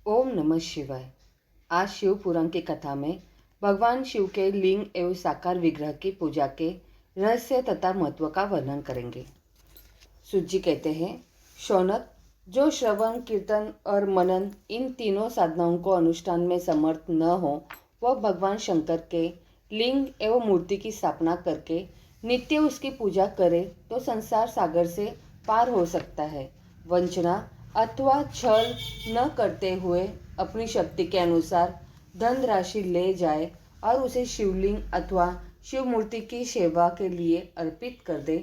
ओम नमः शिवाय। आज शिव पुराण की कथा में भगवान शिव के लिंग एवं साकार विग्रह की पूजा के रहस्य तथा महत्व का वर्णन करेंगे। सूत जी कहते हैं, शौनक, जो श्रवण, कीर्तन और मनन इन तीनों साधनाओं को अनुष्ठान में समर्थ न हो, वह भगवान शंकर के लिंग एवं मूर्ति की स्थापना करके नित्य उसकी पूजा करे तो संसार सागर से पार हो सकता है। वंचना अथवा छल न करते हुए अपनी शक्ति के अनुसार धन राशि ले जाए और उसे शिवलिंग अथवा शिव मूर्ति की सेवा के लिए अर्पित कर दे।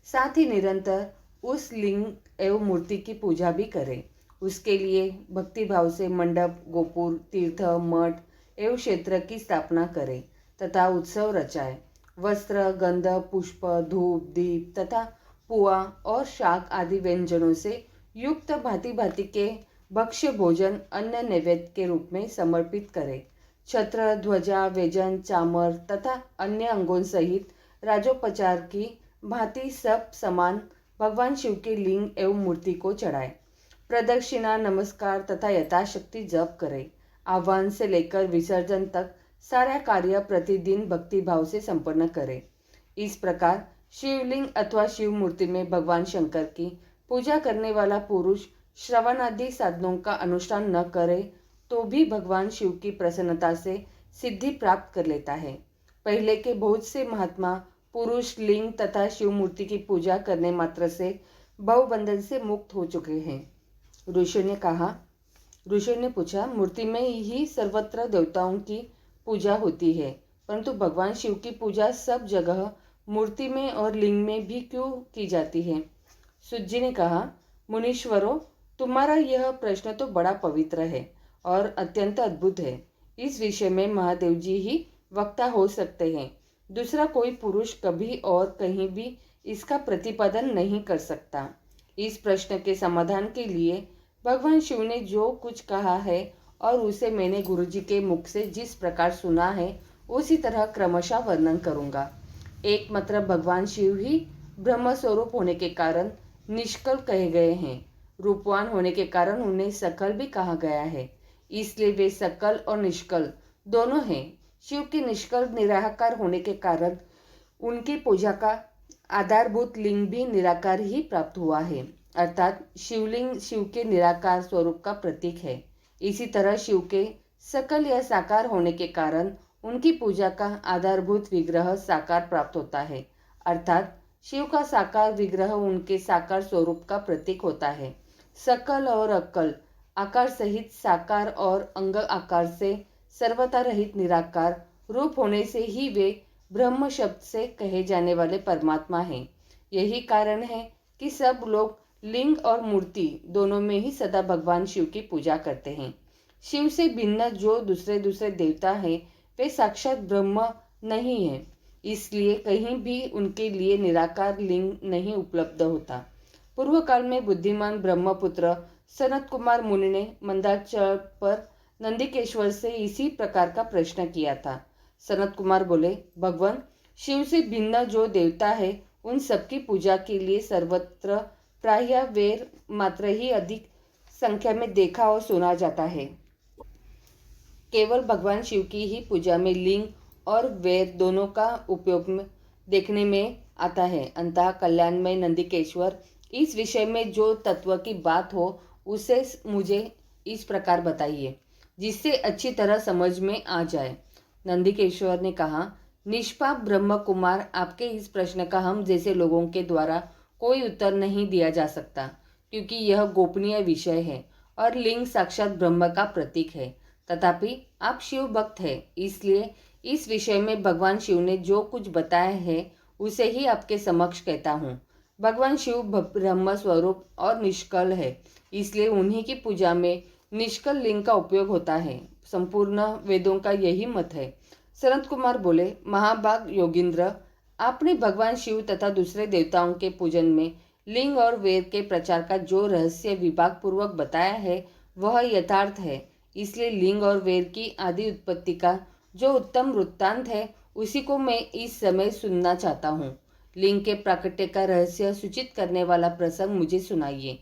साथ ही निरंतर उस लिंग एवं मूर्ति की पूजा भी करे। उसके लिए भक्ति भाव से मंडप, गोपुर, तीर्थ, मठ एवं क्षेत्र की स्थापना करे तथा उत्सव रचाए। वस्त्र, गंध, पुष्प, धूप, दीप तथा पुआ और शाक आदि व्यंजनों से युक्त भांति भांति के भक्ष्य भोजन अन्न नैवेद्य के रूप में समर्पित करे। छत्र, ध्वजा, व्यंजन, चामर तथा अन्य अंगों सहित राजोपचार की भांति सब समान भगवान शिव के लिंग एवं मूर्ति को चढ़ाए। प्रदक्षिणा, नमस्कार तथा यथाशक्ति जप करे। आह्वान से लेकर विसर्जन तक सारा कार्य प्रतिदिन भक्ति भाव से संपन्न करे। इस प्रकार शिवलिंग अथवा शिव मूर्ति में भगवान शंकर की पूजा करने वाला पुरुष श्रवण आदि साधनों का अनुष्ठान न करे तो भी भगवान शिव की प्रसन्नता से सिद्धि प्राप्त कर लेता है। पहले के बहुत से महात्मा पुरुष लिंग तथा शिव मूर्ति की पूजा करने मात्र से भवबंधन से मुक्त हो चुके हैं। ऋषि ने पूछा, मूर्ति में ही सर्वत्र देवताओं की पूजा होती है, परंतु भगवान शिव की पूजा सब जगह मूर्ति में और लिंग में भी क्यों की जाती है? सूत जी ने कहा, मुनीश्वरों, तुम्हारा यह प्रश्न तो बड़ा पवित्र है और अत्यंत अद्भुत है। इस विषय में महादेव जी ही वक्ता हो सकते हैं। दूसरा कोई पुरुष कभी और कहीं भी इसका प्रतिपादन नहीं कर सकता। इस प्रश्न के समाधान के लिए भगवान शिव ने जो कुछ कहा है और उसे मैंने गुरुजी के मुख से जिस प्रकार सुना है उसी तरह क्रमशः वर्णन करूंगा। एकमात्र भगवान शिव ही ब्रह्म स्वरूप होने के कारण निष्कल कहे गए हैं। रूपवान होने के कारण उन्हें सकल भी कहा गया है, इसलिए वे सकल और निष्कल दोनों हैं। शिव के निष्कल निराकार होने के कारण उनकी पूजा का आधारभूत लिंग भी निराकार ही प्राप्त हुआ है, अर्थात शिवलिंग शिव के निराकार स्वरूप का प्रतीक है। इसी तरह शिव के सकल या साकार होने के कारण उनकी पूजा का आधारभूत विग्रह साकार प्राप्त होता है, अर्थात शिव का साकार विग्रह उनके साकार स्वरूप का प्रतीक होता है। सकल और अकल आकार सहित साकार और अंग आकार से सर्वथा रहित निराकार रूप होने से ही वे ब्रह्म शब्द से कहे जाने वाले परमात्मा हैं। यही कारण है कि सब लोग लिंग और मूर्ति दोनों में ही सदा भगवान शिव की पूजा करते हैं। शिव से भिन्न जो दूसरे देवता हैं वे साक्षात ब्रह्म नहीं है, इसलिए कहीं भी उनके लिए निराकार लिंग नहीं उपलब्ध होता। पूर्व काल में बुद्धिमान ब्रह्मपुत्र सनत कुमार मुनि ने मंदाचल पर नंदिकेश्वर से इसी प्रकार का प्रश्न किया था। सनत कुमार बोले, भगवान, शिव से भिन्न जो देवता है उन सबकी पूजा के लिए सर्वत्र प्रायः वेर मात्र ही अधिक संख्या में देखा और सुना जाता है। केवल भगवान शिव की ही पूजा में लिंग और वेद दोनों का उपयोग में देखने में आता है। अंतः कल्याण में नंदिकेश्वर, इस विषय में जो तत्व की बात हो उसे मुझे इस प्रकार बताइए जिससे अच्छी तरह समझ में आ जाए। नंदिकेश्वर ने कहा, निष्पाप ब्रह्म कुमार, आपके इस प्रश्न का हम जैसे लोगों के द्वारा कोई उत्तर नहीं दिया जा सकता, क्योंकि यह गोपनीय विषय है और लिंग साक्षात ब्रह्म का प्रतीक है। तथापि आप शिव भक्त है, इसलिए इस विषय में भगवान शिव ने जो कुछ बताया है उसे ही आपके समक्ष कहता हूँ। भगवान शिव ब्रह्म स्वरूप और निष्कल है, इसलिए उन्हीं की पूजा में निष्कल लिंग का उपयोग होता है। संपूर्ण वेदों का यही मत है। सनत कुमार बोले, महाभाग योगिंद्र, आपने भगवान शिव तथा दूसरे देवताओं के पूजन में लिंग और वेद के प्रचार का जो रहस्य विभाग पूर्वक बताया है वह यथार्थ है। इसलिए लिंग और वेद की आदि उत्पत्ति का जो उत्तम वृत्तांत है उसी को मैं इस समय सुनना चाहता हूँ। लिंग के प्राकट्य का रहस्य सूचित करने वाला प्रसंग मुझे सुनाइए।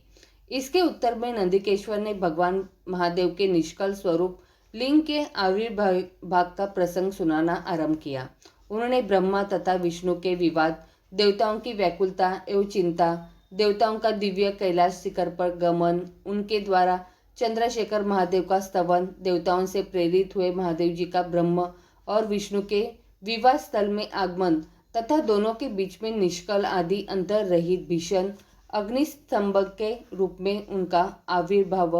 इसके उत्तर में नंदिकेश्वर ने भगवान महादेव के निष्कल स्वरूप लिंग के आविर्भाव का प्रसंग सुनाना आरंभ किया। उन्होंने ब्रह्मा तथा विष्णु के विवाद, देवताओं की व्याकुलता एवं चिंता, देवताओं का दिव्य कैलाश शिखर पर गमन, उनके द्वारा चंद्रशेखर महादेव का स्तवन, देवताओं से प्रेरित हुए महादेव जी का ब्रह्म और विष्णु के विवाह स्थल में आगमन तथा दोनों के बीच में निष्कल आदि अंतर रहित भीषण अग्निस्तंभ के रूप में उनका आविर्भाव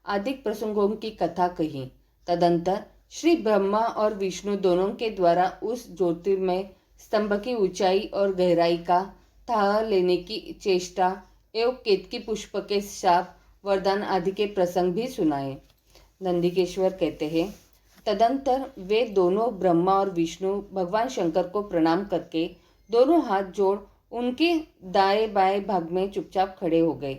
आदि प्रसंगों की कथा कही। तदंतर श्री ब्रह्मा और विष्णु दोनों के द्वारा उस ज्योतिर्मय स्तंभ की ऊंचाई और गहराई का था लेने की चेष्टा एवं केतकी पुष्प के शाप, वरदान आदि के प्रसंग भी सुनाए। नंदिकेश्वर कहते हैं, तदंतर वे दोनों ब्रह्मा और विष्णु भगवान शंकर को प्रणाम करके दोनों हाथ जोड़ उनके दाएं बाएं भाग में चुपचाप खड़े हो गए।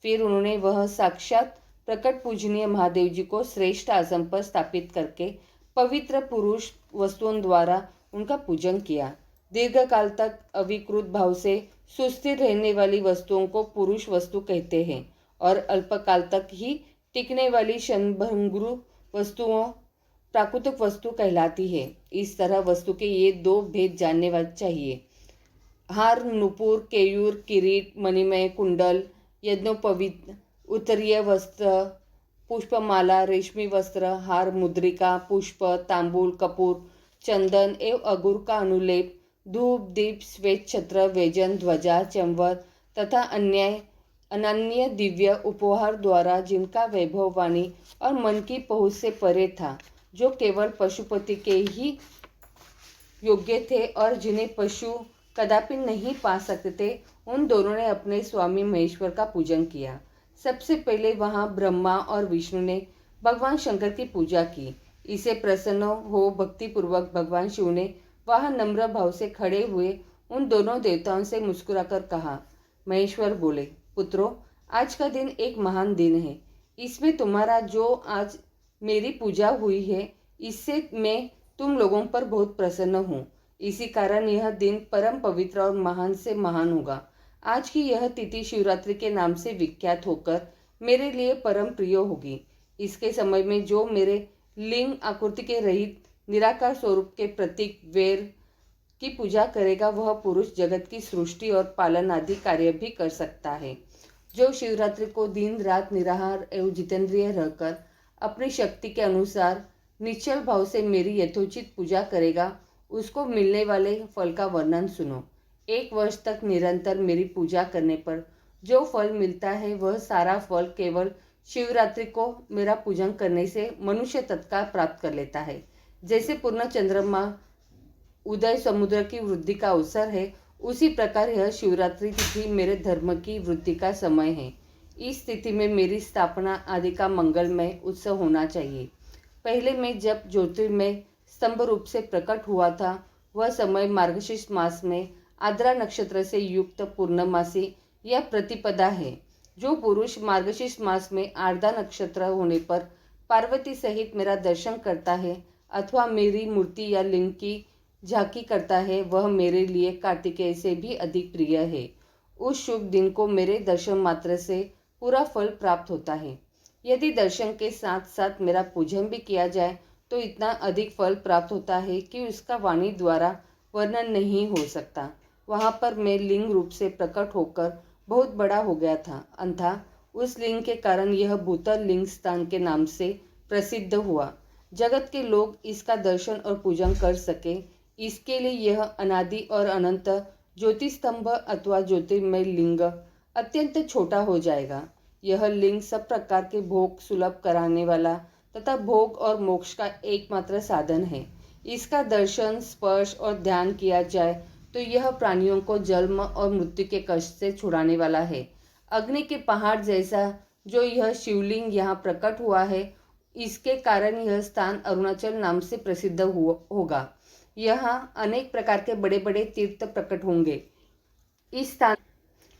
फिर उन्होंने वह साक्षात प्रकट पूजनीय महादेव जी को श्रेष्ठ आसन पर स्थापित करके पवित्र पुरुष वस्तुओं द्वारा उनका पूजन किया। दीर्घ काल तक अविकृत भाव से सुस्थिर रहने वाली वस्तुओं को पुरुष वस्तु कहते हैं और अल्पकाल तक ही टिकने वाली क्षणभंगुर वस्तुओं प्राकृतिक वस्तु कहलाती है। इस तरह वस्तु के ये दो भेद जानने चाहिए। हार, नुपुर, केयूर, किरीट, मणिमय कुंडल, यज्ञोपवीत, उत्तरीय वस्त्र, पुष्पमाला, रेशमी वस्त्र, हार, मुद्रिका, पुष्प, तांबूल, कपूर, चंदन एवं अगुर का अनुलेप, धूप, दीप, श्वेत छत्र, व्यजन, ध्वजा, चंवर तथा अनन्य दिव्य उपहार द्वारा जिनका वैभव वाणी और मन की पहुँच से परे था, जो केवल पशुपति के ही योग्य थे और जिन्हें पशु कदापि नहीं पा सकते थे, उन दोनों ने अपने स्वामी महेश्वर का पूजन किया। सबसे पहले वहां ब्रह्मा और विष्णु ने भगवान शंकर की पूजा की। इसे प्रसन्न हो भक्तिपूर्वक भगवान शिव ने वहां नम्र भाव से खड़े हुए उन दोनों देवताओं से मुस्कुराकर कहा। महेश्वर बोले, पुत्रों, आज का दिन एक महान दिन है। इसमें तुम्हारा जो आज मेरी पूजा हुई है, इससे मैं तुम लोगों पर बहुत प्रसन्न हूँ। इसी कारण यह दिन परम पवित्र और महान से महान होगा। आज की यह तिथि शिवरात्रि के नाम से विख्यात होकर मेरे लिए परम प्रिय होगी। इसके समय में जो मेरे लिंग आकृति के रहित निराकार स्वरूप के प्रतीक वेर की पूजा करेगा, वह पुरुष जगत की सृष्टि और पालन आदि कार्य भी कर सकता है। जो शिवरात्रि को दिन रात निराहार एवं जितेंद्रिय रहकर अपनी शक्ति के अनुसार निश्चल भाव से मेरी यथोचित पूजा करेगा, उसको मिलने वाले फल का वर्णन सुनो। 1 वर्ष तक निरंतर मेरी पूजा करने पर जो फल मिलता है, वह सारा फल केवल शिवरात्रि को मेरा पूजन करने से मनुष्य तत्काल प्राप्त कर लेता है। जैसे पूर्ण चंद्रमा उदय समुद्र की वृद्धि का अवसर है, उसी प्रकार यह शिवरात्रि तिथि मेरे धर्म की वृद्धि का समय है। इस तिथि में मेरी स्थापना आदि का मंगलमय उत्सव होना चाहिए। पहले मैं जब ज्योतिर्मय स्तंभ रूप से प्रकट हुआ था, वह समय मार्गशीर्ष मास में आद्रा नक्षत्र से युक्त पूर्णमासी या प्रतिपदा है। जो पुरुष मार्गशीर्ष मास में आर्द्रा नक्षत्र होने पर पार्वती सहित मेरा दर्शन करता है अथवा मेरी मूर्ति या लिंग की झांकी करता है, वह मेरे लिए कार्तिकेय से भी अधिक प्रिय है। उस शुभ दिन को मेरे दर्शन मात्र से पूरा फल प्राप्त होता है। यदि दर्शन के साथ साथ मेरा पूजन भी किया जाए तो इतना अधिक फल प्राप्त होता है कि उसका वाणी द्वारा वर्णन नहीं हो सकता। वहाँ पर मैं लिंग रूप से प्रकट होकर बहुत बड़ा हो गया था, अतः उस लिंग के कारण यह भूतल लिंग स्थान के नाम से प्रसिद्ध हुआ। जगत के लोग इसका दर्शन और पूजन कर सके, इसके लिए यह अनादि और अनंत ज्योतिस्तंभ अथवा ज्योतिर्मय लिंग अत्यंत छोटा हो जाएगा। यह लिंग सब प्रकार के भोग सुलभ कराने वाला तथा भोग और मोक्ष का एकमात्र साधन है। इसका दर्शन, स्पर्श और ध्यान किया जाए तो यह प्राणियों को जन्म और मृत्यु के कष्ट से छुड़ाने वाला है। अग्नि के पहाड़ जैसा जो यह शिवलिंग यहाँ प्रकट हुआ है, इसके कारण यह स्थान अरुणाचल नाम से प्रसिद्ध होगा। यहाँ अनेक प्रकार के बड़े बड़े तीर्थ प्रकट होंगे। इस स्थान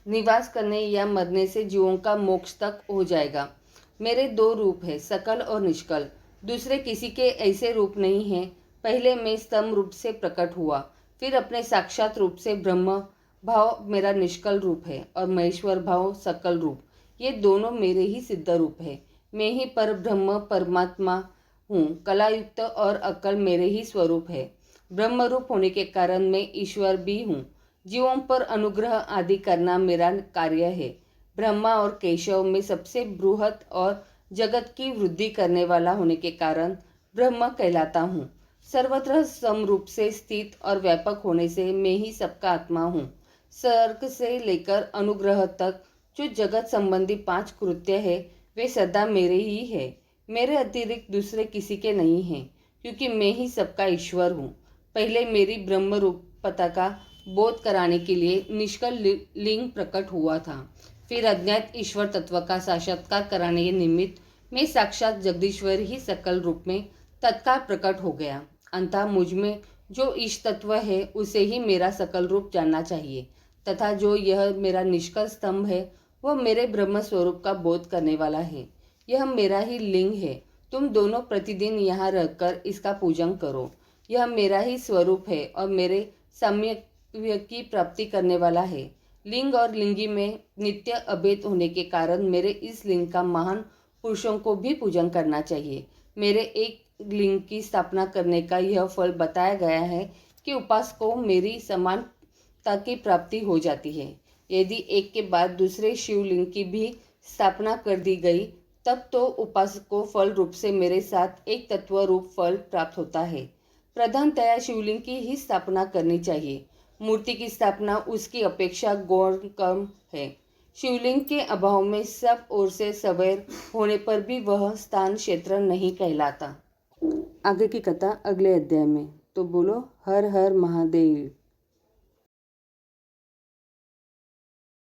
निवास करने या मरने से जीवों का मोक्ष तक हो जाएगा। मेरे 2 रूप है, सकल और निष्कल। दूसरे किसी के ऐसे रूप नहीं है। पहले मैं स्तंभ रूप से प्रकट हुआ, फिर अपने साक्षात रूप से ब्रह्म भाव मेरा निष्कल रूप है और महेश्वर भाव सकल रूप। ये दोनों मेरे ही सिद्ध रूप है। मैं ही पर ब्रह्म परमात्मा हूँ। कलायुक्त और अक्ल मेरे ही स्वरूप है। ब्रह्म रूप होने के कारण मैं ईश्वर भी हूँ। जीवों पर अनुग्रह आदि करना मेरा कार्य है। ब्रह्मा और केशव में सबसे बृहत और जगत की वृद्धि करने वाला होने के कारण ब्रह्म कहलाता हूँ। सर्वत्र समरूप से स्थित और व्यापक होने से मैं ही सबका आत्मा हूँ। सर्ग से लेकर अनुग्रह तक जो जगत संबंधी 5 कृत्य है वे सदा मेरे ही है। मेरे अतिरिक्त दूसरे किसी के नहीं हैं, क्योंकि मैं ही सबका ईश्वर हूँ। पहले मेरी ब्रह्म रूपता का बोध कराने के लिए निष्कल लिंग प्रकट हुआ था। फिर अज्ञात ईश्वर तत्व का साक्षात्कार कराने के निमित्त मैं साक्षात जगदीश्वर ही सकल रूप में तत्काल प्रकट हो गया। अंततः मुझ में जो ईश तत्व है उसे ही मेरा सकल रूप जानना चाहिए, तथा जो यह मेरा निष्कल स्तंभ है वह मेरे ब्रह्म स्वरूप का बोध करने वाला है। यह मेरा ही लिंग है। तुम दोनों प्रतिदिन यहाँ रहकर इसका पूजन करो। यह मेरा ही स्वरूप है और मेरे सम्यक की प्राप्ति करने वाला है। लिंग और लिंगी में नित्य अभेद होने के कारण मेरे इस लिंग का महान पुरुषों को भी पूजन करना चाहिए। मेरे एक लिंग की स्थापना करने का यह फल बताया गया है कि उपासक को मेरी समानता की प्राप्ति हो जाती है। यदि एक के बाद दूसरे शिवलिंग की भी स्थापना कर दी गई तब तो उपासक को फल रूप से मेरे साथ एक तत्व रूप फल प्राप्त होता है। प्रधानतया शिवलिंग की ही स्थापना करनी चाहिए। मूर्ति की स्थापना उसकी अपेक्षा गौण कम है। शिवलिंग के अभाव में सब ओर से सवैर होने पर भी वह स्थान क्षेत्र नहीं कहलाता। आगे की कथा अगले अध्याय में। तो बोलो हर हर महादेव।